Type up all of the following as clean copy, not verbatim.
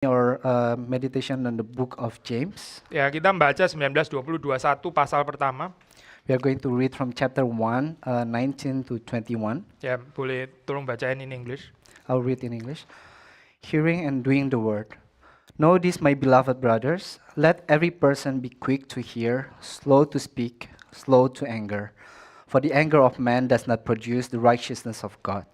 Our meditation on the book of James. Ya, kita membaca 19:20-21 pasal pertama. We are going to read from chapter 1, 19 to 21. Ya, boleh tolong bacain in English. I'll read in English. Hearing and doing the word. Know this, my beloved brothers, let every person be quick to hear, slow to speak, slow to anger. For the anger of man does not produce the righteousness of God.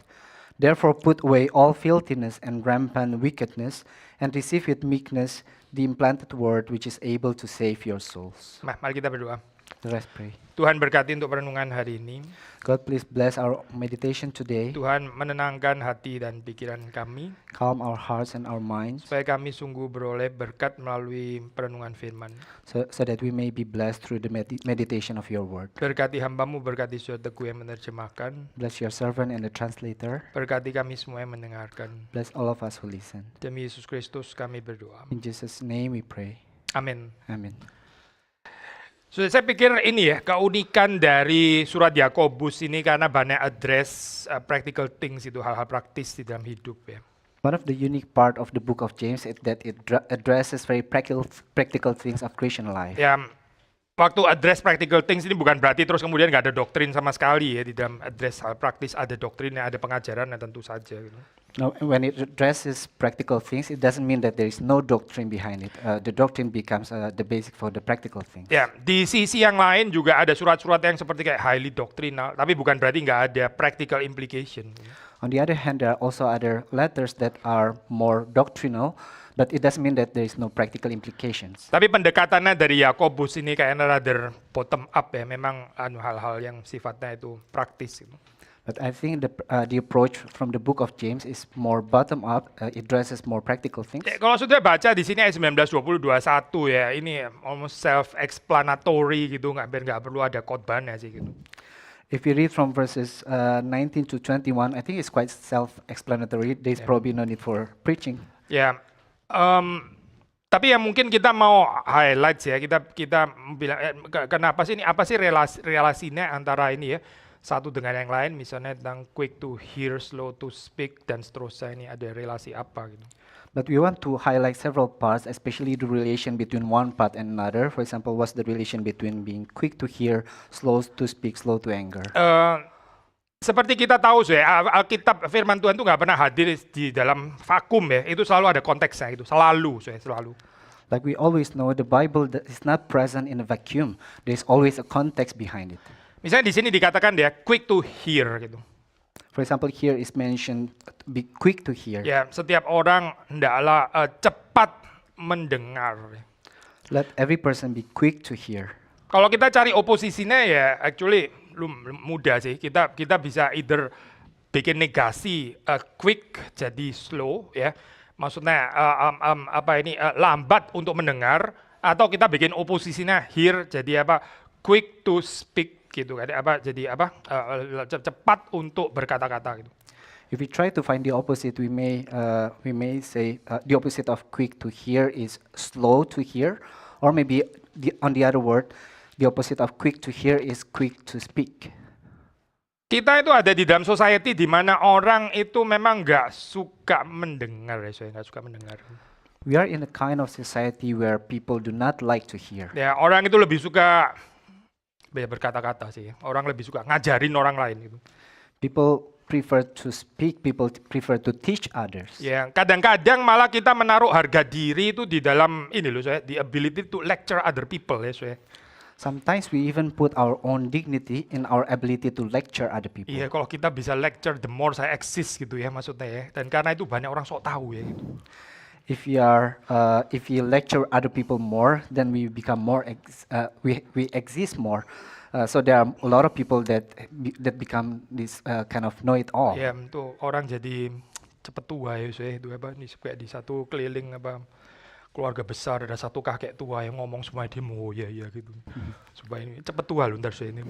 Therefore put away all filthiness and rampant wickedness, and receive with meekness the implanted word which is able to save your souls. Mari kita berdoa. Let us pray. Tuhan berkati untuk perenungan hari ini. God, please bless our meditation today. Tuhan menenangkan hati dan pikiran kami, Calm our hearts and our minds, supaya kami sungguh beroleh berkat melalui perenungan firman. so that we may be blessed through the meditation of your word. Berkati hamba-Mu, berkati Saudara Teguh yang menerjemahkan, Bless your servant and the translator. berkati kami semua yang mendengarkan. Bless all of us who listen. Demi Yesus Kristus kami berdoa. In Jesus' name we pray. Amin. Amen. Saya pikir ini ya, keunikan dari surat Yakobus ini karena banyak address practical things, itu hal-hal praktis di dalam hidup ya. One of the unique part of the book of James is that it addresses very practical things of Christian life. Ya, waktu address practical things ini bukan berarti terus kemudian nggak ada doktrin sama sekali ya. Di dalam address hal praktis ada doktrinnya, ada pengajaran tentu saja gitu. Now, when it addresses practical things, it doesn't mean that there is no doctrine behind it. The doctrine becomes the basic for the practical things. Ya, di sisi yang lain juga ada surat-surat yang seperti kayak highly doctrinal, tapi bukan berarti nggak ada practical implication. On the other hand, there are also other letters that are more doctrinal, but it doesn't mean that there is no practical implications. Tapi pendekatannya dari Yakobus ini kayaknya rather bottom up ya, memang hal-hal yang sifatnya itu praktis gitu. But I think the approach from the book of James is more bottom up. It addresses more practical things. Ya, kalau sudah baca di sini ayat 19:20-21 ya, ini almost self-explanatory gitu, hampir nggak perlu ada khotbahnya sih gitu. If you read from verses 19 to 21, I think it's quite self-explanatory. There's probably no need for preaching. Ya, tapi ya mungkin kita mau highlight ya, kita bilang kenapa sih ini, apa sih relasinya antara ini ya, satu dengan yang lain, misalnya tentang quick to hear, slow to speak, dan seterusnya, ini ada relasi apa gitu. But we want to highlight several parts, especially the relation between one part and another. For example, what's the relation between being quick to hear, slow to speak, slow to anger? Seperti kita tahu ya, Alkitab firman Tuhan itu nggak pernah hadir di dalam vakum ya, itu selalu ada konteksnya, itu selalu. Like we always know, the Bible is not present in a vacuum. There's always a context behind it. Misalnya di sini dikatakan dia quick to hear gitu. For example, here is mentioned be quick to hear. Ya, setiap orang hendaklah cepat mendengar. Let every person be quick to hear. Kalau kita cari oposisinya ya, actually mudah sih. Kita bisa either bikin negasi quick jadi slow ya. Maksudnya lambat untuk mendengar, atau kita bikin oposisinya hear jadi quick to speak gitu kan, cepat untuk berkata-kata gitu. If we try to find the opposite, we may say the opposite of quick to hear is slow to hear, or maybe on the other word, the opposite of quick to hear is quick to speak. Kita itu ada di dalam society di mana orang itu memang nggak suka mendengar ya, nggak suka mendengar. We are in a kind of society where people do not like to hear. Ya, orang itu lebih suka berkata-kata sih. Orang lebih suka ngajarin orang lain gitu. People prefer to speak, people prefer to teach others. Ya, kadang-kadang malah kita menaruh harga diri itu di dalam ini loh, the ability to lecture other people ya, Sometimes we even put our own dignity in our ability to lecture other people. Iya, kalau kita bisa lecture, the more saya exist gitu ya maksudnya ya. Dan karena itu banyak orang sok tahu ya gitu. If we lecture other people more, then we become more. We exist more. So there are a lot of people that become this kind of know-it-all. Ya, itu orang jadi cepet tua ya, itu kayak di satu keliling keluarga besar ada satu kakek tua yang ngomong semua demo ya gitu. Supaya ini cepet tua loh ntar ini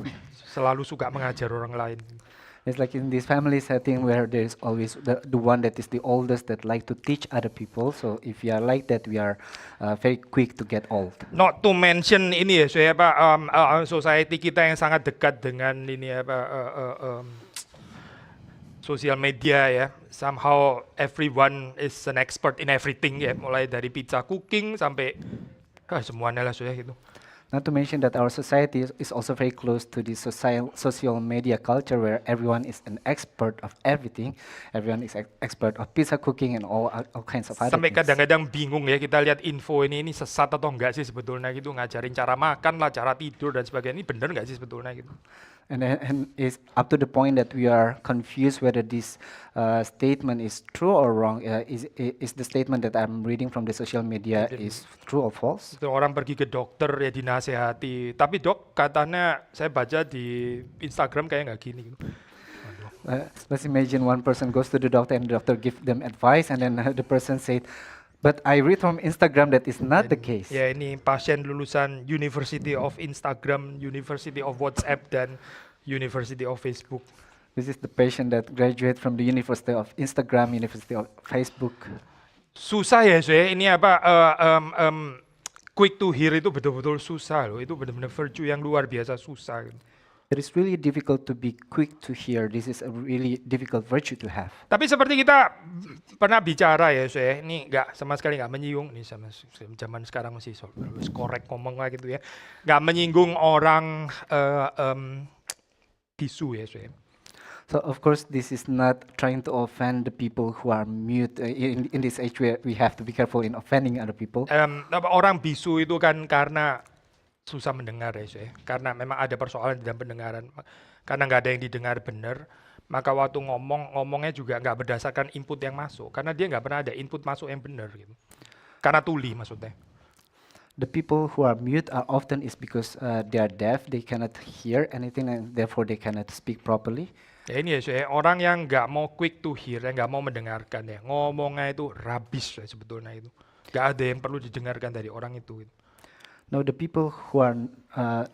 selalu suka mengajar orang lain. It's like in this family setting where there is always the one that is the oldest that like to teach other people. So if we are like that, we are very quick to get old. Not to mention ini ya, society kita yang sangat dekat dengan ini sosial media ya, somehow everyone is an expert in everything ya, mulai dari pizza cooking sampai semuanya lah sudah gitu. Not to mention that our society is also very close to the social media culture where everyone is an expert of everything. Everyone is expert of pizza cooking and all kinds of other Sampai things. kadang-kadang bingung ya kita lihat info ini sesat atau enggak sih sebetulnya gitu, ngajarin cara makan lah, cara tidur dan sebagainya, ini bener nggak sih sebetulnya gitu. And it's up to the point that we are confused whether this statement is true or wrong. Is the statement that I'm reading from the social media is true or false? Itu orang pergi ke dokter ya dinasehati, tapi dok katanya saya baca di Instagram kayak nggak gini gitu. Let's imagine one person goes to the doctor and the doctor give them advice and then the person said, but I read from Instagram that is not the case. Ya ini pasien lulusan University of Instagram, University of WhatsApp dan University of Facebook. This is the patient that graduate from the University of Instagram, University of Facebook. Susah ya saya ini apa quick to hear itu betul-betul susah loh, itu benar-benar virtue yang luar biasa susah. It is really difficult to be quick to hear. This is a really difficult virtue to have. Tapi seperti kita pernah bicara ya saya, ini nggak sama sekali nggak menyinggung, ini sama zaman sekarang masih harus korek ngomong lah gitu ya, nggak menyinggung orang bisu ya saya. So of course, this is not trying to offend the people who are mute. In this age, where we have to be careful in offending other people. Orang bisu itu kan karena susah mendengar ya saya, karena memang ada persoalan di dalam pendengaran, karena nggak ada yang didengar benar, maka waktu ngomongnya juga nggak berdasarkan input yang masuk, karena dia nggak pernah ada input masuk yang benar gitu, karena tuli maksudnya. The people who are mute are often is because they are deaf, they cannot hear anything, and therefore they cannot speak properly. Ya ini ya saya, orang yang nggak mau quick to hear, yang nggak mau mendengarkan ya, ngomongnya itu rubbish ya sebetulnya itu, nggak ada yang perlu didengarkan dari orang itu. Now the people who are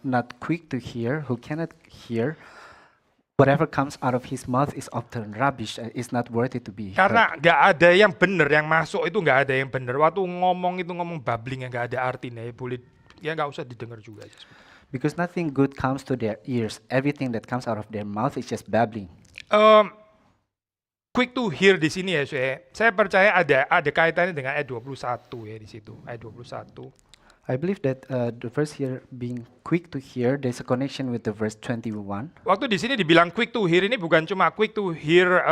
not quick to hear, who cannot hear, whatever comes out of his mouth is often rubbish. It's not worthy to be Karena heard. nggak ada yang benar, yang masuk itu nggak ada yang benar. Waktu ngomong itu ngomong babbling yang nggak ada artinya, ya boleh, ya nggak usah didengar juga. Because nothing good comes to their ears. Everything that comes out of their mouth is just babbling. Quick to hear di sini ya saya percaya ada kaitannya dengan ayat 21 ya di situ, ayat 21. I believe that the verse here being quick to hear, there's a connection with the verse 21. Waktu di sini dibilang quick to hear ini bukan cuma quick to hear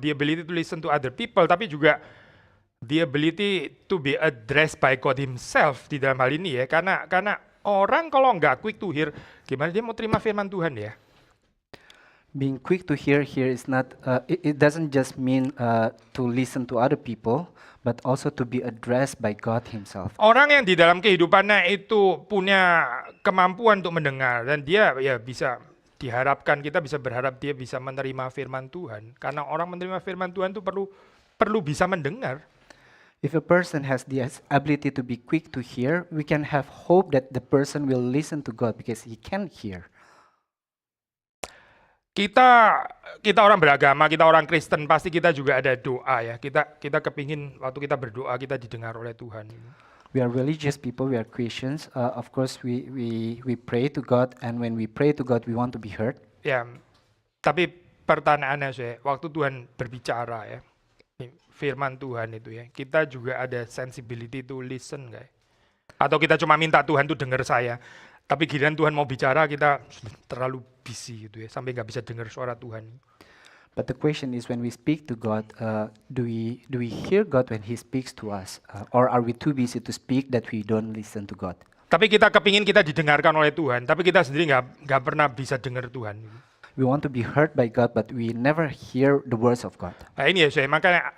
the ability to listen to other people, tapi juga the ability to be addressed by God Himself di dalam hal ini ya. Karena orang kalau nggak quick to hear, gimana dia mau terima firman Tuhan ya? Being quick to hear here is not, it doesn't just mean to listen to other people, but also to be addressed by God Himself. Orang yang di dalam kehidupannya itu punya kemampuan untuk mendengar, dan dia ya bisa diharapkan, kita bisa berharap dia bisa menerima firman Tuhan. Karena orang menerima firman Tuhan itu perlu bisa mendengar. If a person has the ability to be quick to hear, we can have hope that the person will listen to God because he can hear. Kita orang beragama, kita orang Kristen, pasti kita juga ada doa ya. Kita kepingin waktu kita berdoa kita didengar oleh Tuhan. We are religious people, we are Christians. Of course, we pray to God, and when we pray to God, we want to be heard. Ya, tapi pertanyaannya saya, waktu Tuhan berbicara ya, firman Tuhan itu ya, kita juga ada sensibility to listen nggak? Atau kita cuma minta Tuhan tuh dengar saya, tapi giliran Tuhan mau bicara kita terlalu busy gitu ya, sampai nggak bisa dengar suara Tuhan. But the question is, when we speak to God, do we hear God when He speaks to us, or are we too busy to speak that we don't listen to God? Tapi kita kepingin kita didengarkan oleh Tuhan, tapi kita sendiri nggak pernah bisa dengar Tuhan. We want to be heard by God, but we never hear the words of God. Nah ini ya saya, makanya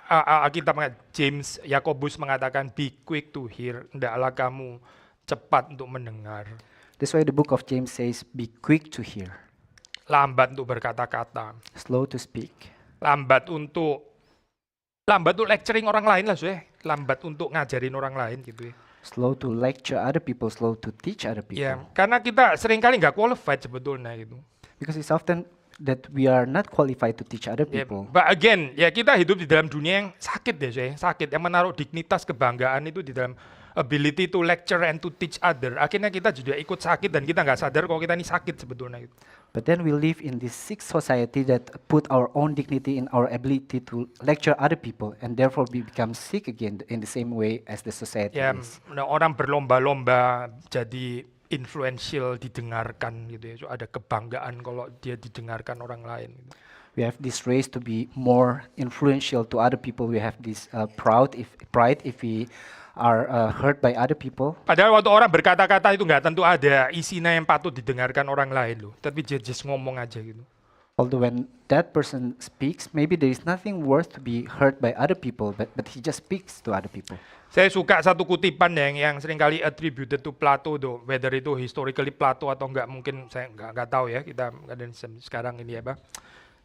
kita James Yakobus mengatakan be quick to hear, hendaklah kamu cepat untuk mendengar. That's why the book of James says, be quick to hear. Lambat untuk berkata-kata. Slow to speak. Lambat untuk lecturing orang lain lah saya. Lambat untuk ngajarin orang lain gitu ya. Slow to lecture other people, slow to teach other people. Ya, karena kita seringkali nggak qualified sebetulnya gitu. Because it's often that we are not qualified to teach other Ya, people. but again, ya kita hidup di dalam dunia yang sakit ya saya, sakit, yang menaruh dignitas kebanggaan itu di dalam ability to lecture and to teach other, akhirnya kita juga ikut sakit dan kita nggak sadar kalau kita ini sakit sebetulnya gitu. But then we live in this sick society that put our own dignity in our ability to lecture other people, and therefore we become sick again in the same way as the society Ya, is. orang berlomba-lomba jadi influential, didengarkan gitu ya. So, ada kebanggaan kalau dia didengarkan orang lain. Gitu. We have this race to be more influential to other people. We have this pride if we are hurt by other people. Padahal waktu orang berkata-kata itu nggak tentu ada isinya yang patut didengarkan orang lain loh. Tapi dia just ngomong aja gitu. Although when that person speaks, maybe there is nothing worth to be heard by other people, but he just speaks to other people. Saya suka satu kutipan yang seringkali attributed to Plato tuh, whether itu historically Plato atau enggak, mungkin saya nggak tahu ya, kita ada sekarang ini apa,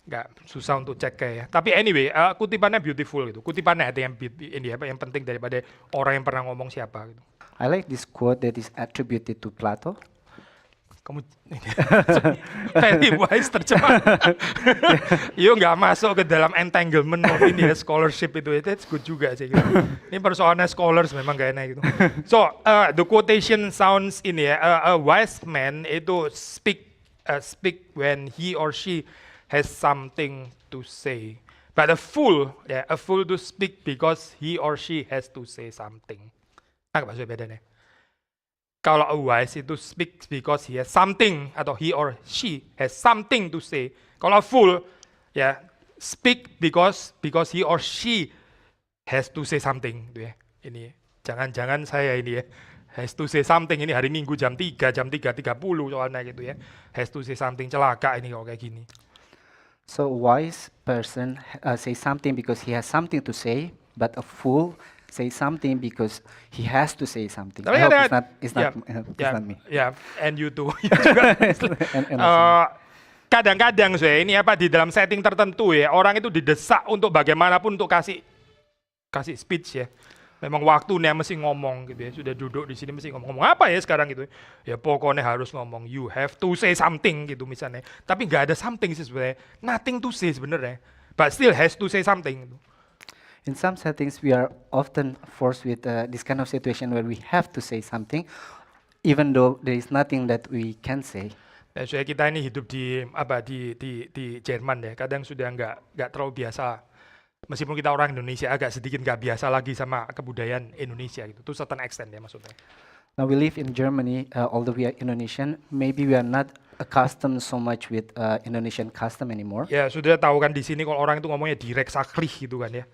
nggak susah untuk cek kayak ya. Tapi anyway, kutipannya beautiful gitu, kutipannya ada yang ini apa, yang penting daripada orang yang pernah ngomong siapa gitu. I like this quote that is attributed to Plato. Kamu very wise terjemah. Yo nggak masuk ke dalam entanglement of ini ya, scholarship itu, that's good juga sih. Gitu. Ini persoalannya scholars memang gak enak gitu. So the quotation sounds ini ya, a wise man itu speak when he or she has something to say. But a fool to speak because he or she has to say something. Apa maksudnya bedanya? Kalau a wise itu speak because he has something atau he or she has something to say. Kalau a fool ya speak because he or she has to say something gitu ya. Ini jangan-jangan saya ini ya has to say something ini hari Minggu jam 3:30 soalnya gitu ya. Has to say something, celaka ini kalau kayak gini. So a wise person says something because he has something to say, but a fool say something because he has to say something. Tapi I hope ada- it's not me. Ya, and you too. Juga. And also Kadang-kadang saya ini apa di dalam setting tertentu ya, orang itu didesak untuk bagaimanapun untuk kasih speech ya. Memang waktunya mesti ngomong gitu ya. Sudah duduk di sini mesti ngomong apa ya sekarang gitu. Ya pokoknya harus ngomong. You have to say something gitu misalnya. Tapi nggak ada something sih sebenarnya. Nothing to say sebenarnya. But still has to say something gitu. in some settings we are often forced with this kind of situation where we have to say something, even though there is nothing that we can say. Ya, saya kita ini hidup di Jerman ya. Kadang sudah nggak terlalu biasa. Meskipun kita orang Indonesia agak sedikit nggak biasa lagi sama kebudayaan Indonesia gitu. To certain extent ya maksudnya. Now we live in Germany, although we are Indonesian, maybe we are not accustomed so much with Indonesian custom anymore. Ya sudah tahu kan di sini kalau orang itu ngomongnya direct saklih gitu kan ya.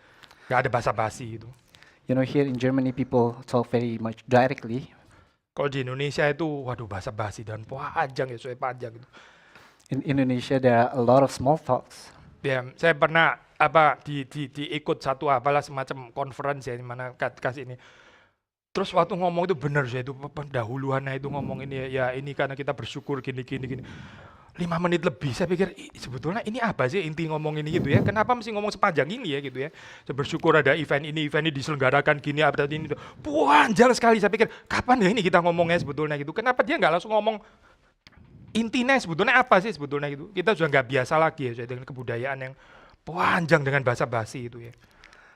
Nggak ada basa-basi gitu. You know, here in Germany people talk very much directly. Kalau di Indonesia itu waduh basa-basi dan panjang ya, soalnya panjang gitu. In Indonesia there are a lot of small talks. Ya, saya pernah diikut satu apalah semacam conference ya di mana kasih ini. Terus waktu ngomong itu benar saya itu pendahuluannya itu ngomong ini ya ini karena kita bersyukur gini. 5 menit lebih saya pikir sebetulnya ini apa sih inti ngomong ini gitu ya. Kenapa mesti ngomong sepanjang ini ya gitu ya. Saya bersyukur ada event ini diselenggarakan gini apa ini itu. Panjang sekali saya pikir kapan ya ini kita ngomongnya sebetulnya gitu. Kenapa dia nggak langsung ngomong intinya sebetulnya apa sih sebetulnya gitu. Kita sudah nggak biasa lagi ya dengan kebudayaan yang panjang dengan basa-basi itu ya.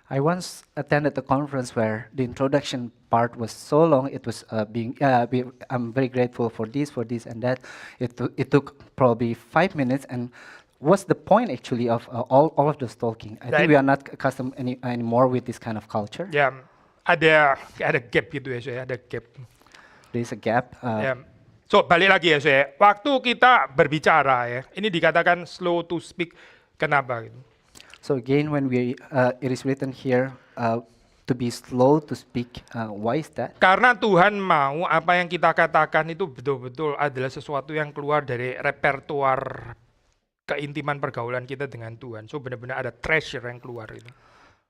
I once attended a conference where the introduction part was so long. It was I'm very grateful for this, and that. It took probably 5 minutes, and what's the point actually of all of this talking? I think we are not accustomed anymore with this kind of culture. Ya, ada gap gitu ya, saya ada gap. There is a gap. Ya. So balik lagi ya saya. Waktu kita berbicara ya, ini dikatakan slow to speak. Kenapa gitu? So again, when it is written here to be slow to speak, why is that? Karena Tuhan mau apa yang kita katakan itu betul-betul adalah sesuatu yang keluar dari repertuar keintiman pergaulan kita dengan Tuhan. So benar-benar ada treasure yang keluar itu.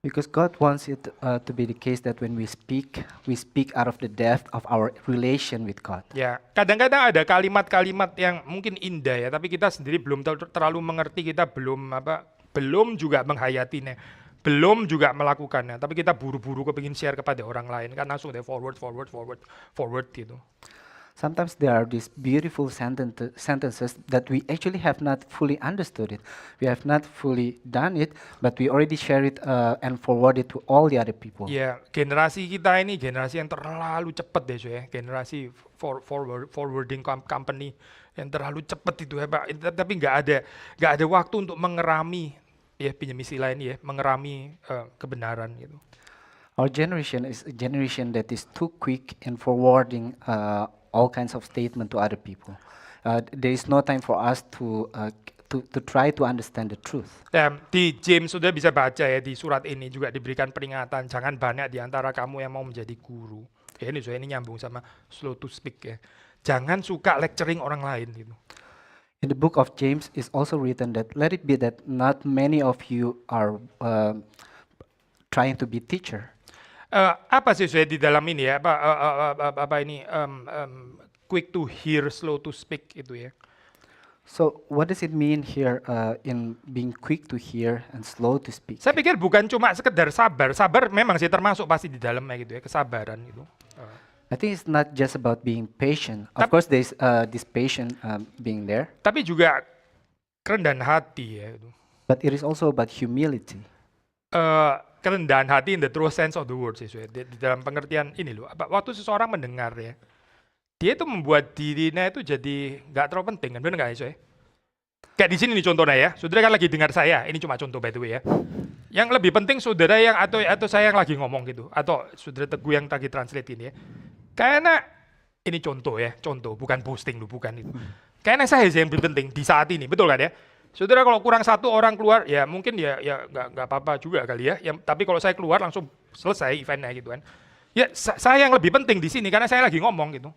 Because God wants it to be the case that when we speak out of the depth of our relation with God. Ya, kadang-kadang ada kalimat-kalimat yang mungkin indah ya, tapi kita sendiri belum terlalu mengerti, kita belum juga menghayatinya, belum juga melakukannya, tapi kita buru-buru kepingin share kepada orang lain kan langsung deh forward gitu. Sometimes there are these beautiful sentences that we actually have not fully understood it. We have not fully done it, but we already share it and forward it to all the other people. Ya, generasi kita ini generasi yang terlalu cepat deh, so ya. Generasi forwarding company yang terlalu cepat itu ya, Pak. Tapi nggak ada waktu untuk mengerami, ya pinjam istilah ini ya, mengerami kebenaran gitu. Our generation is a generation that is too quick in forwarding all kinds of statement to other people. There is no time for us to try to understand the truth. Di James sudah bisa baca ya, di surat ini juga diberikan peringatan, jangan banyak di antara kamu yang mau menjadi guru. Ya ini ini nyambung sama slow to speak ya. Jangan suka lecturing orang lain gitu. In the book of James is also written that let it be that not many of you are trying to be teacher. Apa sih saya di dalam ini ya? Apa ini quick to hear, slow to speak itu ya? So what does it mean here in being quick to hear and slow to speak? Saya pikir bukan cuma sekedar sabar. Sabar memang sih termasuk pasti di dalamnya gitu ya, kesabaran gitu. I think it's not just about being patient. Of course, there's this patient being there, Tapi juga kerendahan hati ya. Gitu. but it is also about humility. Kerendahan hati in the true sense of the word sih, di dalam pengertian ini loh. Waktu seseorang mendengar ya, dia itu membuat dirinya itu jadi nggak terlalu penting kan, benar nggak ya? Kayak di sini nih contohnya ya, saudara kan lagi dengar saya, ini cuma contoh by the way ya. Yang lebih penting saudara yang atau saya yang lagi ngomong gitu, atau saudara Teguh yang lagi translate ini ya. Karena ini contoh ya, contoh bukan posting loh, bukan itu. Karena saya yang lebih penting di saat ini, betul kan ya? Saudara kalau kurang satu orang keluar, ya mungkin ya nggak apa-apa juga kali ya. Tapi kalau saya keluar langsung selesai eventnya gitu kan. Ya saya yang lebih penting di sini karena saya lagi ngomong gitu.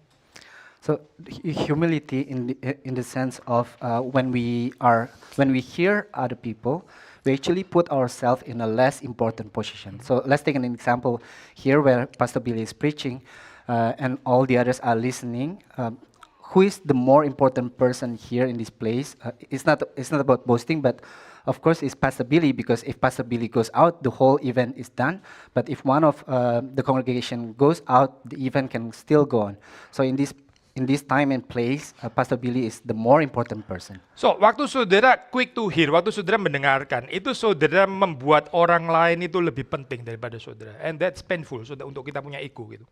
So humility in the sense of when we hear other people, we actually put ourselves in a less important position. So let's take an example here where Pastor Billy is preaching, and all the others are listening. Who is the more important person here in this place? It's not about boasting, but of course it's Pastor Billy, because if Pastor Billy goes out, the whole event is done. But if one of the congregation goes out, the event can still go on. So in this time and place, Pastor Billy is the more important person. So waktu saudara quick to hear, waktu saudara mendengarkan, itu saudara membuat orang lain itu lebih penting daripada saudara, and that's painful untuk kita punya ego gitu.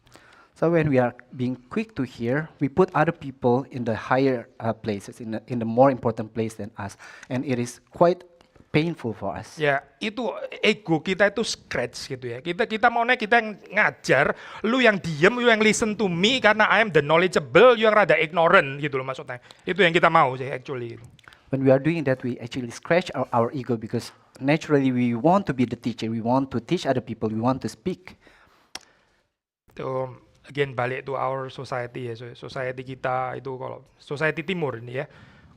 So when we are being quick to hear, we put other people in the higher places, in the more important place than us, and it is quite painful for us. Ya, itu ego kita itu scratch gitu ya. Kita maunya kita yang ngajar, lu yang diem, lu yang listen to me karena I am the knowledgeable, lu yang rada ignorant gitu loh maksudnya. Itu yang kita mau sih actually. When we are doing that, we actually scratch our ego, because naturally we want to be the teacher, we want to teach other people, we want to speak. Itu again balik to our society ya, society kita itu kalau society timur ini ya,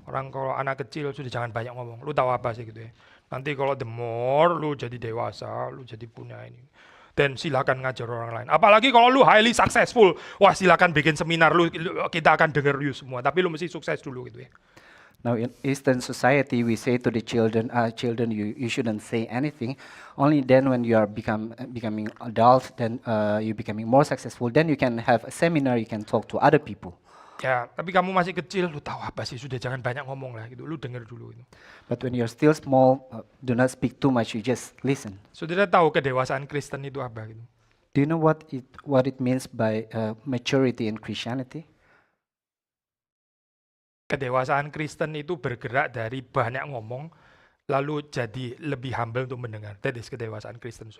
orang kalau anak kecil sudah jangan banyak ngomong, lu tahu apa sih gitu ya, nanti kalau the more lu jadi dewasa, lu jadi punya ini, dan silakan ngajar orang lain, apalagi kalau lu highly successful, wah silakan bikin seminar, kita akan denger you semua, tapi lu mesti sukses dulu gitu ya. Now in Eastern society, we say to the children, you shouldn't say anything. Only then when you are becoming adult, then you becoming more successful, then you can have a seminar, you can talk to other people. Ya, tapi kamu masih kecil, lu tahu apa sih, sudah jangan banyak ngomong lah gitu, lu denger dulu gitu. But when you're still small, do not speak too much, you just listen. Saudara tahu kedewasaan Kristen itu apa gitu? Do you know what it means by maturity in Christianity? Kedewasaan Kristen itu bergerak dari banyak ngomong, lalu jadi lebih humble untuk mendengar. That is kedewasaan Kristen.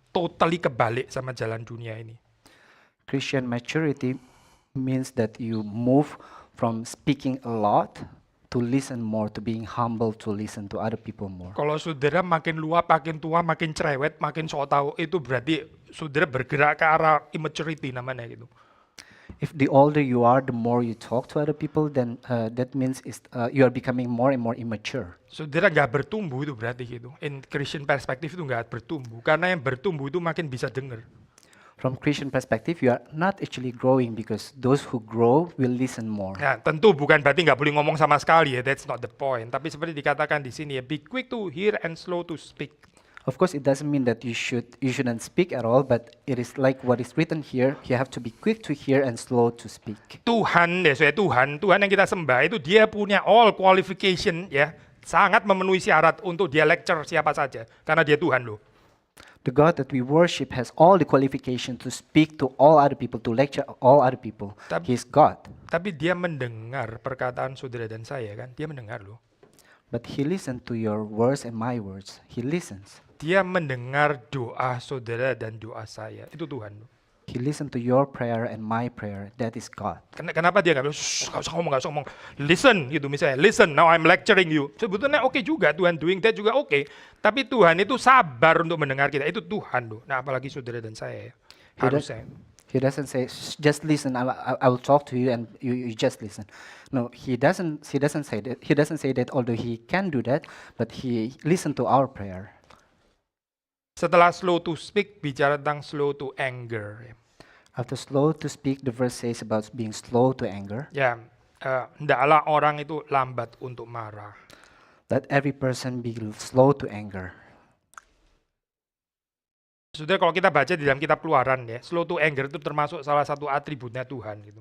Totally kebalik sama jalan dunia ini. Christian maturity means that you move from speaking a lot to listen more, to being humble, to listen to other people more. Kalau saudara makin luap, makin tua, makin cerewet, makin sok tahu, itu berarti saudara bergerak ke arah immaturity namanya gitu. If the older you are, the more you talk to other people, then that means you are becoming more and more immature. Saudara nggak bertumbuh itu berarti gitu. In Christian perspective itu nggak bertumbuh, karena yang bertumbuh itu makin bisa dengar. From Christian perspective, you are not actually growing, because those who grow will listen more. Nah, tentu bukan berarti nggak boleh ngomong sama sekali ya, that's not the point. Tapi seperti dikatakan di sini ya, be quick to hear and slow to speak. Of course, it doesn't mean that you shouldn't speak at all, but it is like what is written here. You have to be quick to hear and slow to speak. Tuhan ya, saya Tuhan yang kita sembah itu dia punya all qualification ya, sangat memenuhi syarat untuk dia lecture siapa saja karena dia Tuhan loh. The God that we worship has all the qualification to speak to all other people, to lecture all other people. Tab- He is God. Tapi dia mendengar perkataan saudara dan saya kan, dia mendengar loh. But he listens to your words and my words. He listens. Dia mendengar doa saudara dan doa saya. Itu Tuhan. He listens to your prayer and my prayer. That is God. Kenapa dia nggak bilang, "Shh, nggak usah ngomong. Listen gitu misalnya. Listen, now I'm lecturing you. Sebetulnya oke juga, Tuhan doing that juga oke. Tapi Tuhan itu sabar untuk mendengar kita. Itu Tuhan loh. Nah apalagi saudara dan saya ya. He, does, Harusnya. he doesn't say, "Shh, just listen. I will talk to you and you just listen." No, he doesn't say that. He doesn't say that. Although he can do that, but he listen to our prayer. Setelah slow to speak, bicara tentang slow to anger. After slow to speak, the verse says about being slow to anger. Ya, hendaklah orang itu lambat untuk marah. Let every person be slow to anger. Sudah kalau kita baca di dalam kitab Keluaran ya, slow to anger itu termasuk salah satu atributnya Tuhan gitu.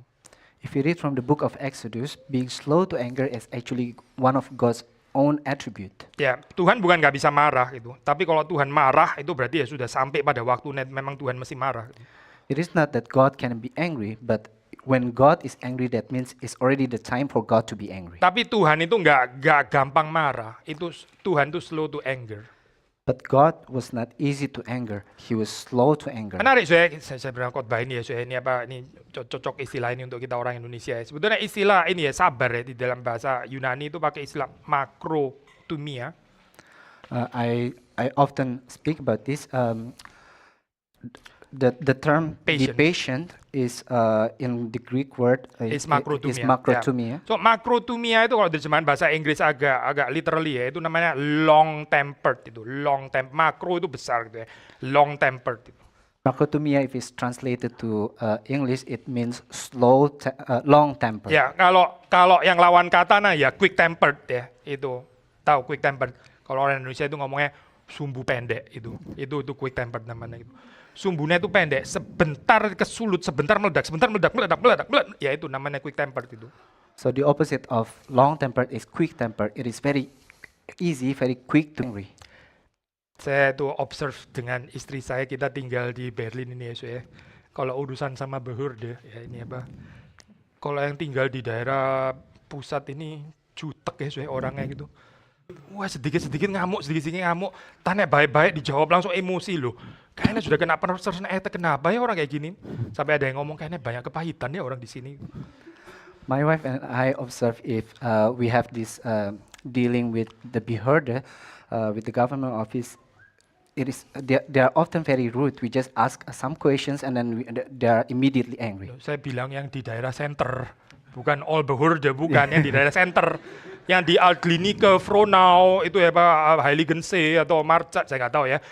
If you read from the book of Exodus, being slow to anger is actually one of God's own attribute. Ya, Tuhan bukan nggak bisa marah gitu. Tapi kalau Tuhan marah itu berarti ya sudah sampai pada waktunya memang Tuhan mesti marah. Gitu. It is not that God can be angry, but when God is angry, that means it's already the time for God to be angry. Tapi Tuhan itu nggak gampang marah. Itu Tuhan itu slow to anger. But God was not easy to anger. He was slow to anger. Menarik saya bilang khotbah ini ya, ini apa ini cocok istilah ini untuk kita orang Indonesia ya. Sebetulnya istilah ini ya sabar ya di dalam bahasa Yunani itu pakai istilah makrotumia. I often speak about this. The term be patient is in the Greek word Is is makrotumia. makrotumia. So makrotumia itu kalau terjemahan bahasa Inggris agak literally ya, itu namanya long tempered itu. Long temp makro itu besar gitu ya. Long tempered itu. Makrotumia, if it's translated to English, it means long temper. Ya, kalau yang lawan kata nah ya quick tempered ya. Itu tahu quick tempered. Kalau orang Indonesia itu ngomongnya sumbu pendek itu. Itu quick tempered namanya gitu. Sumbunya itu pendek, sebentar kesulut, sebentar meledak, meledak. Ya itu namanya quick tempered itu. So the opposite of long tempered is quick tempered. It is very easy, very quick to angry. Saya tuh observe dengan istri saya, kita tinggal di Berlin ini ya, so ya. Kalau urusan sama behurde, ya ini apa? Kalau yang tinggal di daerah pusat ini jutek ya, so ya, orangnya gitu. Wah sedikit-sedikit ngamuk, tanya baik-baik dijawab langsung emosi loh. Kayaknya sudah kena personal attack, kenapa ya orang kayak gini? Sampai ada yang ngomong kayaknya banyak kepahitan ya orang di sini. My wife and I observe if we have this dealing with the behörde, with the government office. It is they are often very rude. We just ask some questions and then they are immediately angry. Saya bilang yang di daerah center, bukan all behörde, bukan yang di daerah center. Yang di Altklinike, Frohnau, itu ya Pak Heiligensee atau Marcat, saya nggak tahu ya.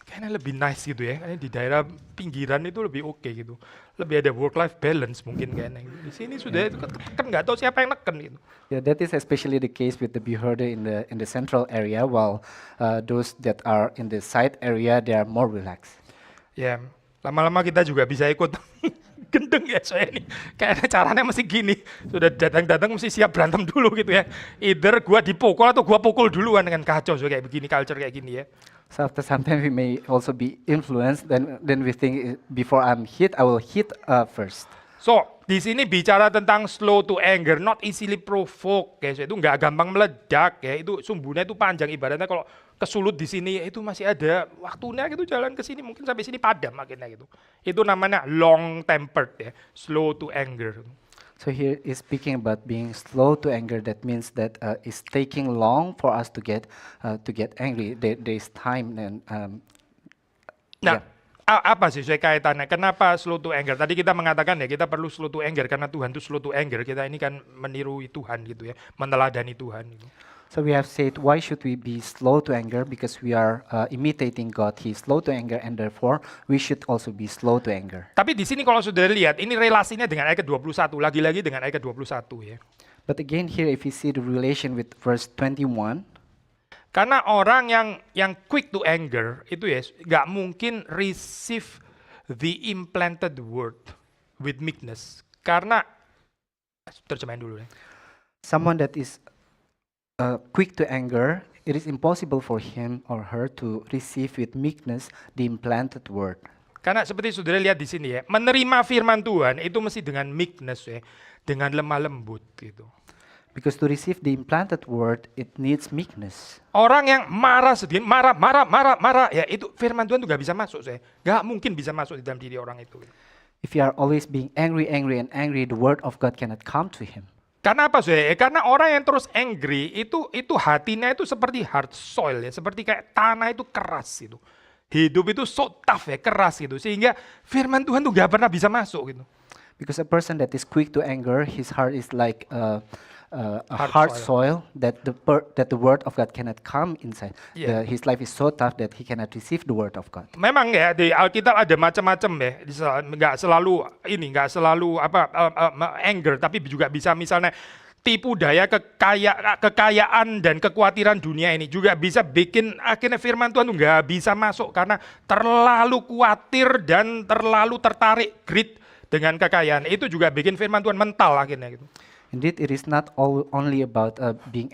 Kayaknya lebih nice gitu ya, kayaknya di daerah pinggiran itu lebih oke gitu. Lebih ada work-life balance mungkin kayaknya. Di sini sudah kan nggak tahu siapa yang neken gitu. Yeah, that is especially the case with the behörde in the central area, while those that are in the side area they are more relaxed. Ya, lama-lama kita juga bisa ikut gendeng ya saya ini. Kayaknya caranya mesti gini. Sudah datang-datang mesti siap berantem dulu gitu ya. Either gua dipukul atau gua pukul duluan dengan kacau so kayak begini, culture kayak gini ya. So after some time we may also be influenced. Then we think before I'm hit, I will hit first. So di sini bicara tentang slow to anger, not easily provoked, guys. Itu nggak gampang meledak ya. Itu sumbunya itu panjang. Ibaratnya kalau kesulut di sini itu masih ada waktunya gitu jalan ke sini mungkin sampai sini padam akhirnya gitu. Itu namanya long tempered ya, slow to anger. So here is speaking about being slow to anger. That means that it's taking long for us to get angry. There is time and Nah, apa sih saya kaitannya? Kenapa slow to anger? Tadi kita mengatakan ya kita perlu slow to anger karena Tuhan itu slow to anger. Kita ini kan meniru Tuhan gitu ya, meneladani Tuhan. Gitu. So we have said, why should we be slow to anger? Because we are imitating God. He is slow to anger, and therefore we should also be slow to anger. Tapi di sini kalau sudah lihat, ini relasinya dengan ayat ke-21, lagi-lagi dengan ayat ke-21 ya. But again here, if you see the relation with verse 21, Karena orang yang quick to anger itu ya nggak mungkin receive the implanted word with meekness. Karena terjemahin dulu ya. Someone that is quick to anger, it is impossible for him or her to receive with meekness the implanted word. Karena seperti saudara lihat di sini ya, menerima firman Tuhan itu mesti dengan meekness ya, dengan lemah lembut gitu. Because to receive the implanted word, it needs meekness. Orang yang marah sedikit, marah, ya itu firman Tuhan tuh gak bisa masuk saya. Gak mungkin bisa masuk di dalam diri orang itu. If you are always being angry, the word of God cannot come to him. Karena apa saya? Karena orang yang terus angry itu hatinya itu seperti hard soil ya, seperti kayak tanah itu keras gitu. Hidup itu so tough ya, keras gitu. Sehingga firman Tuhan tuh gak pernah bisa masuk gitu. Because a person that is quick to anger, his heart is like a hard soil that the word of God cannot come inside. Yeah. His life is so tough that he cannot receive the word of God. Memang ya di Alkitab ada macam-macam ya, nggak selalu anger, tapi juga bisa misalnya tipu daya kekayaan dan kekhawatiran dunia ini juga bisa bikin akhirnya firman Tuhan tuh nggak bisa masuk karena terlalu khawatir dan terlalu tertarik greed dengan kekayaan. Itu juga bikin firman Tuhan mental akhirnya gitu. Indeed, it is not only about being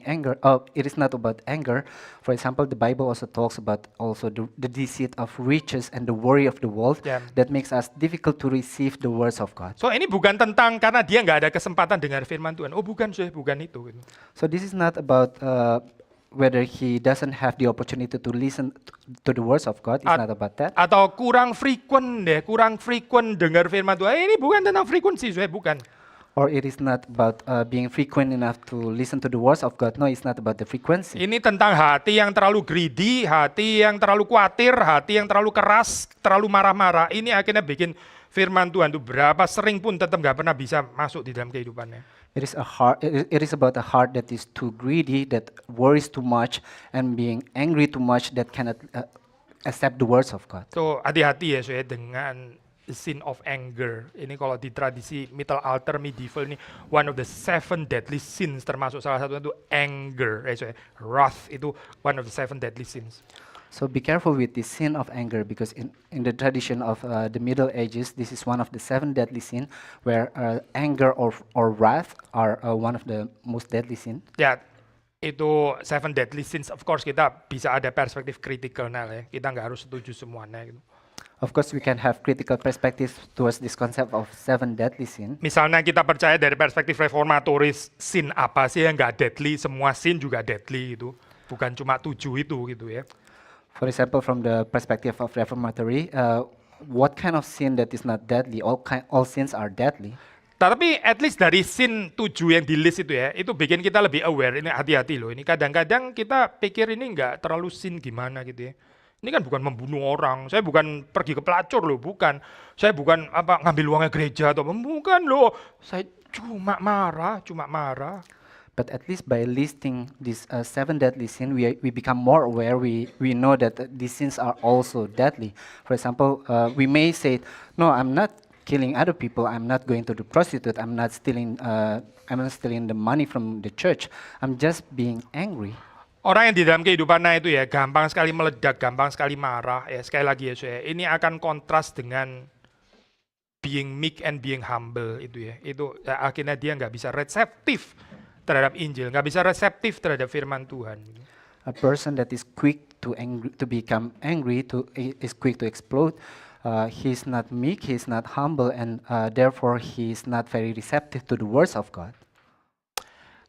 anger. It is not about anger. For example, the Bible also talks about also the deceit of riches and the worry of the world Yeah. that makes us difficult to receive the words of God. So ini bukan tentang karena dia nggak ada kesempatan dengar firman Tuhan. Oh bukan sih, bukan itu. Gitu. So this is not about whether he doesn't have the opportunity to listen to the words of God. It's not about that. Atau kurang frequent dengar firman Tuhan. Ini bukan tentang frekuensi, bukan. Or it is not about being frequent enough to listen to the words of God. No, it's not about the frequency. Ini tentang hati yang terlalu greedy, hati yang terlalu khawatir, hati yang terlalu keras, terlalu marah-marah. Ini akhirnya bikin firman Tuhan itu berapa sering pun tetap nggak pernah bisa masuk di dalam kehidupannya. It is a heart. It is about a heart that is too greedy, that worries too much, and being angry too much that cannot accept the words of God. So hati-hati ya saya dengan sin of anger. Ini kalau di tradisi Middle Alter medieval ini one of the 7 deadly sins, termasuk salah satunya itu anger. Wrath itu one of the 7 deadly sins. So be careful with the sin of anger, because in the tradition of the Middle Ages, this is one of the 7 deadly sin, where anger or wrath are one of the most deadly sin. Ya, itu 7 deadly sins. Of course kita bisa ada perspektif kritikal ya. Kita nggak harus setuju semuanya gitu. Of course, we can have critical perspectives towards this concept of 7 deadly sin. Misalnya kita percaya dari perspektif reformatoris, sin apa sih yang nggak deadly? Semua sin juga deadly gitu. Bukan cuma 7 itu gitu ya. For example, from the perspective of reformatory, what kind of sin that is not deadly? All sins are deadly. Tapi at least dari sin 7 yang di list itu ya, itu bikin kita lebih aware. Ini hati-hati loh. Ini kadang-kadang kita pikir ini nggak terlalu sin gimana gitu ya. Ini kan bukan membunuh orang. Saya bukan pergi ke pelacur loh, bukan. Saya bukan ngambil uangnya gereja atau bukan loh. Saya cuma marah. But at least by listing these 7 deadly sin, we become more aware. We know that these sins are also deadly. For example, we may say, no, I'm not killing other people. I'm not going to the prostitute. I'm not stealing the money from the church. I'm just being angry. Orang yang di dalam kehidupannya itu ya gampang sekali meledak, gampang sekali marah. Ya sekali lagi ya saya, ini akan kontras dengan being meek and being humble itu ya. Itu ya, akhirnya dia nggak bisa reseptif terhadap Injil, nggak bisa reseptif terhadap firman Tuhan. A person that is quick to become angry, is quick to explode. He's not meek, he's not humble, and therefore he's not very receptive to the words of God.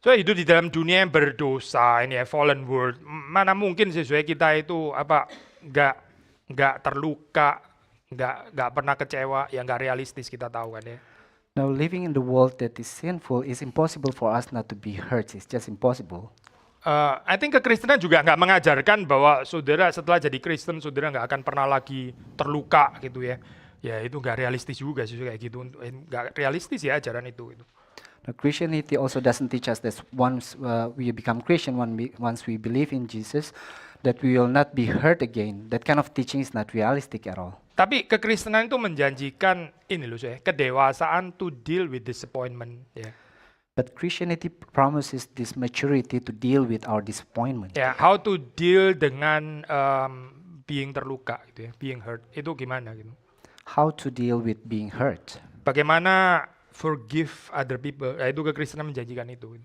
So hidup di dalam dunia yang berdosa ini ya, fallen world. Mana mungkin sesuai kita itu nggak terluka, nggak pernah kecewa, yang nggak realistis kita tahu kan ya. Now living in the world that is sinful is impossible for us not to be hurt. It's just impossible. I think kekristenan juga nggak mengajarkan bahwa saudara setelah jadi Kristen saudara nggak akan pernah lagi terluka gitu ya. Ya itu nggak realistis juga sih kayak gitu. Nggak realistis ya ajaran itu. Now, Christianity also doesn't teach us that once we become Christian, once we believe in Jesus, that we will not be hurt again. That kind of teaching is not realistic at all. Tapi kekristenan itu menjanjikan ini loh saya, kedewasaan to deal with disappointment ya. But Christianity promises this maturity to deal with our disappointment. Ya, how to deal dengan being terluka gitu ya, being hurt. Itu gimana gitu. How to deal with being hurt. Bagaimana forgive other people. Ya, itu kekristenan menjanjikan itu.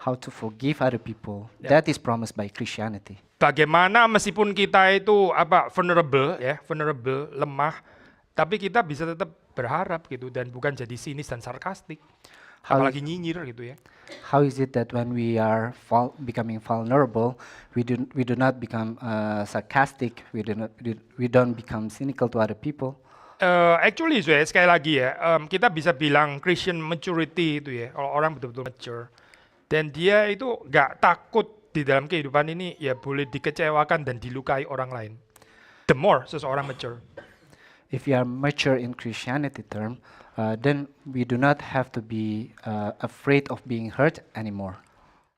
How to forgive other people. Yeah. That is promised by Christianity. Bagaimana meskipun kita itu vulnerable ya, vulnerable, lemah, tapi kita bisa tetap berharap gitu dan bukan jadi sinis dan sarkastik. How Apalagi nyinyir gitu ya. How is it that when we are becoming vulnerable, we do not become sarcastic, we don't become cynical to other people? Actually, sekali lagi ya, kita bisa bilang Christian maturity itu ya, kalau orang betul-betul mature, dan dia itu nggak takut di dalam kehidupan ini ya boleh dikecewakan dan dilukai orang lain. The more seseorang mature. If we are mature in Christianity term, then we do not have to be afraid of being hurt anymore.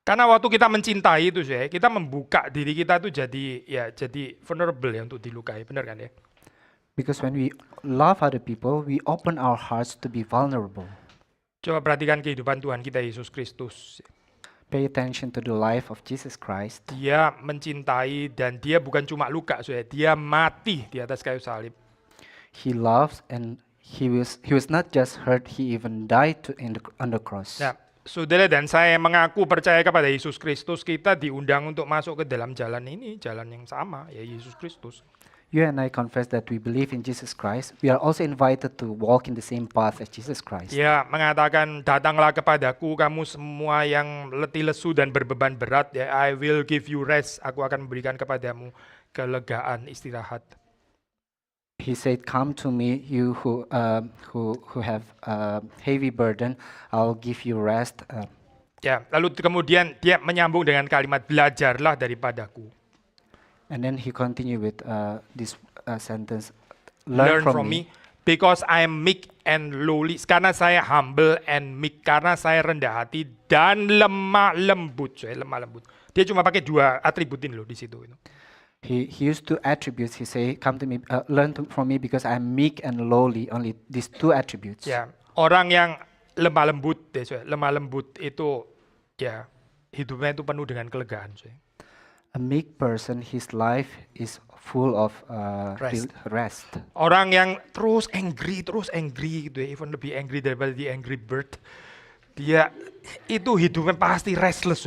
Karena waktu kita mencintai itu ya, kita membuka diri kita tuh jadi vulnerable ya untuk dilukai, benar kan ya? Because when we love other people, we open our hearts to be vulnerable. Coba perhatikan kehidupan Tuhan kita Yesus Kristus. Pay attention to the life of Jesus Christ. Dia mencintai dan dia bukan cuma luka, dia mati di atas kayu salib. He loves and he was not just hurt, he even died on the cross. Nah, saudara dan saya mengaku percaya kepada Yesus Kristus, kita diundang untuk masuk ke dalam jalan ini, jalan yang sama, ya Yesus Kristus. You and I confess that we believe in Jesus Christ. We are also invited to walk in the same path as Jesus Christ. Ya, mengatakan datanglah kepadaku kamu semua yang letih lesu dan berbeban berat, ya I will give you rest. Aku akan memberikan kepadamu kelegaan, istirahat. He said, "Come to me, you who have heavy burden. I'll give you rest." Ya, lalu kemudian dia menyambung dengan kalimat belajarlah daripadaku. And then he continued with this sentence, Learn from me, because I am meek and lowly. Karena saya humble and meek, karena saya rendah hati dan lemah lembut. Lemah lembut. Dia cuma pakai dua atributin loh di situ. He used two attributes. He say, "Come to me, from me, because I am meek and lowly." Only these two attributes. Ya, orang yang lemah lembut, lemah lembut itu ya hidupnya itu penuh dengan kelegaan. A meek person, his life is full of rest. Orang yang terus angry gitu ya, even lebih angry daripada the angry bird. Dia itu hidupnya pasti restless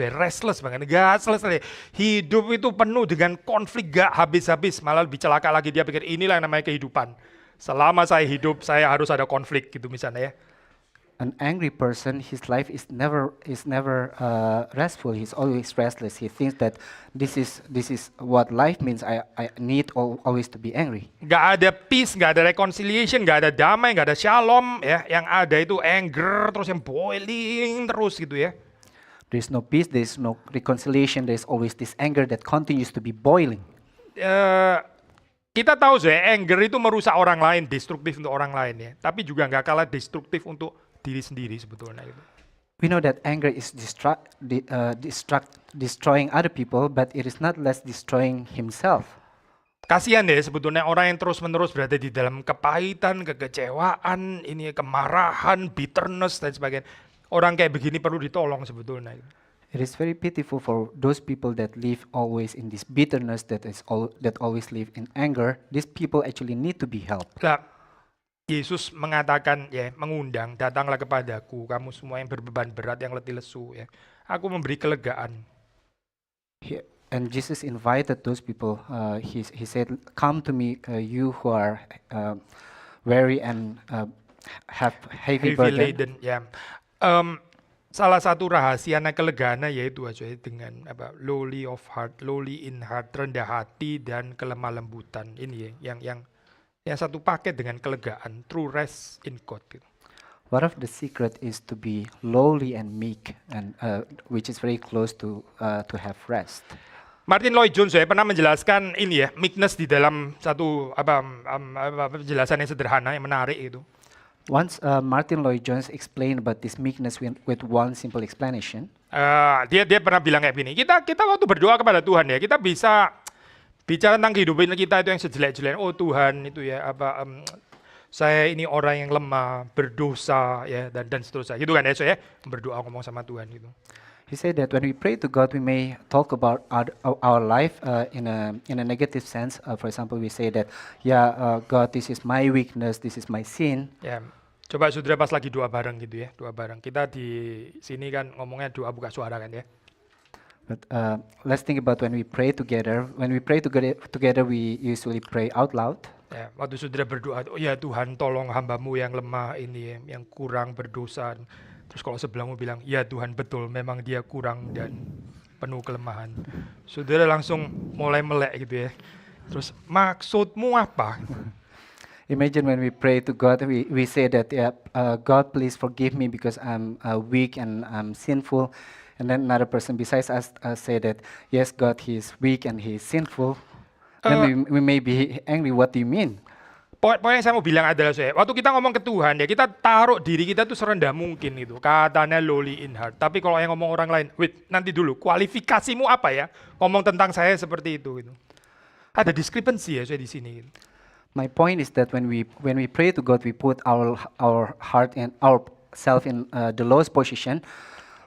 banget, gak selesai. Hidup itu penuh dengan konflik gak habis-habis, malah lebih celaka lagi dia pikir inilah yang namanya kehidupan. Selama saya hidup, saya harus ada konflik gitu misalnya ya. An angry person, his life is never restful. He's always restless. He thinks that this is what life means. I need always to be angry. Gak ada peace, gak ada reconciliation, gak ada damai, gak ada shalom ya. Yang ada itu anger terus yang boiling terus gitu ya. There is no peace. There is no reconciliation. There is always this anger that continues to be boiling. Kita tahu anger itu merusak orang lain, destruktif untuk orang lain ya. Tapi juga nggak kalah destruktif untuk diri sendiri sebetulnya itu. We know that anger is destroying other people, but it is not less destroying himself. Kasihan deh sebetulnya orang yang terus-menerus berada di dalam kepahitan, kekecewaan, ini kemarahan, bitterness dan sebagainya. Orang kayak begini perlu ditolong sebetulnya. It is very pitiful for those people that live always in this bitterness, that always live in anger. These people actually need to be helped. Nah, Yesus mengatakan ya, mengundang, datanglah kepadaku kamu semua yang berbeban berat, yang letih lesu ya. Aku memberi kelegaan. And Jesus invited those people. He said, "Come to me, you who are weary and have heavy burden." Laden ya. Salah satu rahasianya kelegaan yaitu dengan lowly of heart, lowly in heart, rendah hati dan kelemah lembutan. Ini ya, yang satu paket dengan kelegaan, true rest in God. One of the secret is to be lowly and meek, and which is very close to have rest. Martin Lloyd Jones pernah menjelaskan ini ya, meekness di dalam satu penjelasan yang sederhana yang menarik itu. Once Martin Lloyd Jones explained about this meekness with one simple explanation. Dia pernah bilang kayak gini. Kita waktu berdoa kepada Tuhan ya, kita bisa bicara tentang kehidupan kita itu yang sejelek-jelek. Oh Tuhan itu ya saya ini orang yang lemah, berdosa, ya dan seterusnya. Gitu kan ya, saya berdoa ngomong sama Tuhan gitu. He said that when we pray to God, we may talk about our life in a negative sense. For example, we say that, yeah, God, this is my weakness, this is my sin. Ya, coba saudara pas lagi doa bareng gitu ya, doa bareng. Kita di sini kan ngomongnya doa buka suara kan ya. But let's think about when we pray together. When we pray together, we usually pray out loud. Ya, waktu saudara berdoa, oh ya Tuhan tolong hambamu yang lemah ini, yang kurang berdosa. Terus kalau sebelahmu bilang, ya Tuhan betul, memang dia kurang dan penuh kelemahan. Saudara langsung mulai melek gitu ya. Terus maksudmu apa? Imagine when we pray to God, we say that, yeah, God, please forgive me because I'm weak and I'm sinful. And then another person besides us say that, yes, God, He is weak and He is sinful. Then we may be angry. What do you mean? Poin yang saya mau bilang adalah saya, waktu kita ngomong ke Tuhan ya, kita taruh diri kita tuh serendah mungkin itu. Katanya lowly in heart. Tapi kalau yang ngomong orang lain, wait, nanti dulu, kualifikasimu apa ya? Ngomong tentang saya seperti itu gitu. Ada discrepancy ya saya di sini gitu. My point is that when we pray to God, we put our heart and ourself in the lowest position.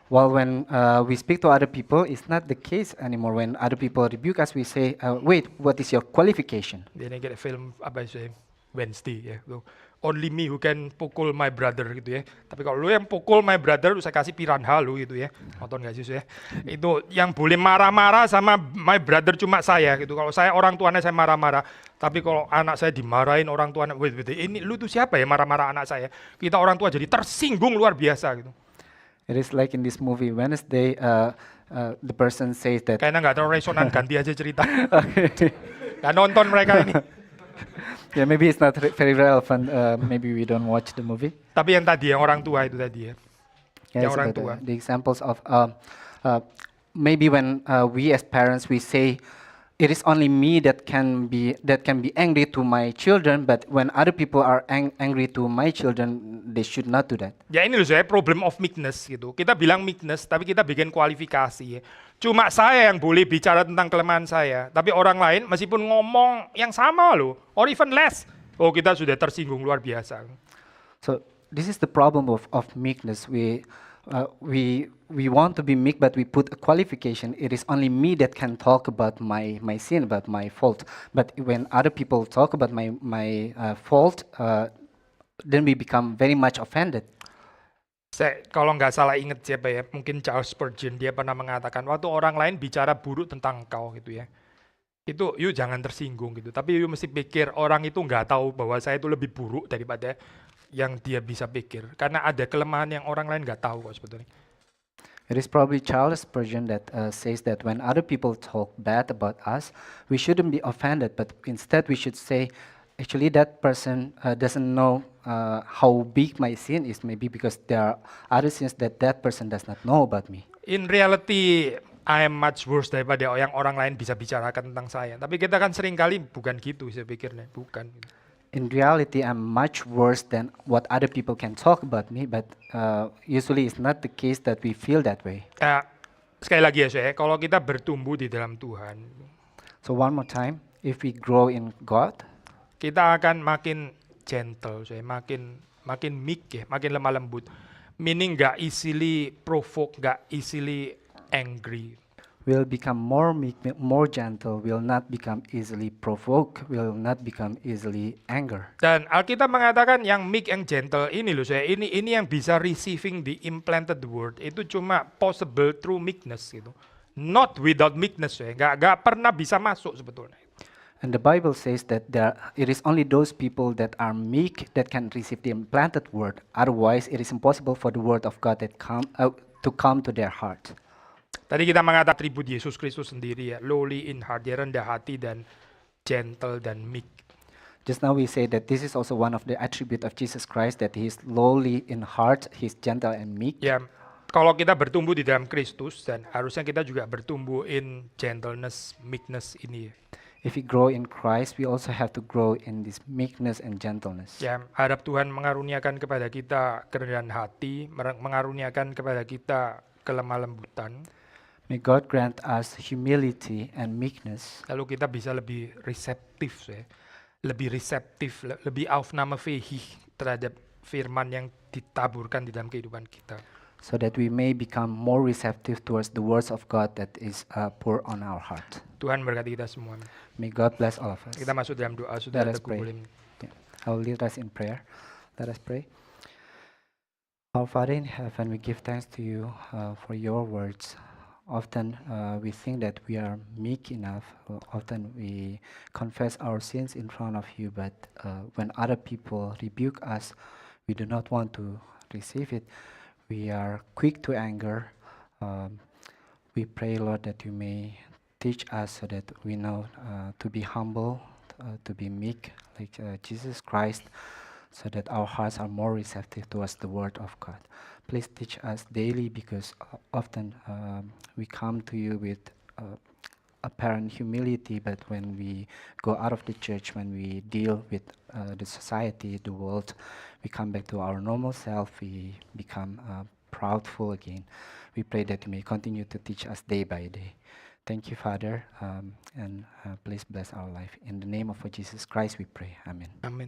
While when we speak to other people, it's not the case anymore. When other people rebuke us, we say, wait, what is your qualification? Dia kayak film apa sih? Wednesday ya. Tuh. Only me who can pukul my brother gitu ya. Tapi kalau lu yang pukul my brother, lu saya kasih piranha lu gitu ya. Nonton gak sih ya? Itu yang boleh marah-marah sama my brother cuma saya gitu. Kalau saya orang tuanya saya marah-marah. Tapi kalau anak saya dimarahin orang tuanya, wait, ini lu tuh siapa ya marah-marah anak saya? Kita orang tua jadi tersinggung luar biasa gitu. It is like in this movie Wednesday, the person says that. Kayaknya nggak terlalu resonan, ganti aja cerita. Nggak nonton mereka ini. Yeah, maybe it's not very relevant. Maybe we don't watch the movie. Tapi yang tadi, yang orang tua itu tadi ya. Yeah, Yang it's orang about, tua. the examples of maybe when we as parents we say it is only me that can be angry to my children, but when other people are angry to my children, they should not do that. Ya ini loh saya problem of meekness gitu. Kita bilang meekness, tapi kita bikin kualifikasi ya. Cuma saya yang boleh bicara tentang kelemahan saya, tapi orang lain meskipun ngomong yang sama loh, or even less, oh kita sudah tersinggung luar biasa. So this is the problem of meekness. We want to be meek, but we put a qualification. It is only me that can talk about my sin, about my fault. But when other people talk about my fault, then we become very much offended. Saya kalau nggak salah ingat siapa ya, mungkin Charles Spurgeon, dia pernah mengatakan waktu orang lain bicara buruk tentang kau gitu ya, itu yuk jangan tersinggung gitu. Tapi yuk mesti pikir orang itu nggak tahu bahwa saya itu lebih buruk daripada yang dia bisa pikir. Karena ada kelemahan yang orang lain nggak tahu kok sebetulnya. It is probably Charles Spurgeon that says that when other people talk bad about us, we shouldn't be offended, but instead we should say, actually that person doesn't know how big my sin is, maybe because there are other sins that person does not know about me. In reality, I am much worse daripada yang orang lain bisa bicarakan tentang saya. Tapi kita kan seringkali bukan gitu saya pikirnya, bukan. In reality, I'm much worse than what other people can talk about me, but usually it's not the case that we feel that way. Sekali lagi ya saya, kalau kita bertumbuh di dalam Tuhan, So one more time, if we grow in God, kita akan makin gentle, saya makin meek ya, makin lemah lembut. Meaning nggak easily provoke, nggak easily angry. we'll become more meek, more gentle, will not become easily provoked, will not become easily anger. Dan Alkitab mengatakan yang meek and gentle ini loh saya, ini yang bisa receiving the implanted word itu cuma possible through meekness gitu. Not without meekness saya, nggak pernah bisa masuk sebetulnya. And the Bible says that it is only those people that are meek that can receive the implanted word. Otherwise, it is impossible for the word of God to come to their heart. Tadi kita mengatakan atribut Yesus Kristus sendiri ya, lowly in heart, dia rendah hati dan gentle dan meek. Just now we say that this is also one of the attribute of Jesus Christ, that he is lowly in heart, he is gentle and meek. Ya, kalau kita bertumbuh di dalam Kristus dan harusnya kita juga bertumbuh in gentleness, meekness ini. If we grow in Christ, we also have to grow in this meekness and gentleness. Ya, harap Tuhan mengaruniakan kepada kita kerendahan hati, mengaruniakan kepada kita kelemah lembutan. May God grant us humility and meekness. Lalu kita bisa lebih reseptif ya. lebih reseptif, lebih aufnahmefähig terhadap firman yang ditaburkan di dalam kehidupan kita. so that we may become more receptive towards the words of God that is poured on our heart. Tuhan berkati kita semua. May God bless all of us. Kita masuk dalam doa, Let Saudara us Teguh pray. boleh. Yeah. I will lead us in prayer. Let us pray. Our Father in heaven, we give thanks to you for your words. Often we think that we are meek enough. Often we confess our sins in front of you, but when other people rebuke us, we do not want to receive it. We are quick to anger. We pray, Lord, that you may teach us so that we know to be humble, to be meek like Jesus Christ, so that our hearts are more receptive towards the Word of God. Please teach us daily, because often we come to you with apparent humility, but when we go out of the church, when we deal with the society, the world, we come back to our normal self, we become proudful again. We pray that you may continue to teach us day by day. Thank you, Father, and please bless our life. In the name of Jesus Christ we pray. Amen. Amin.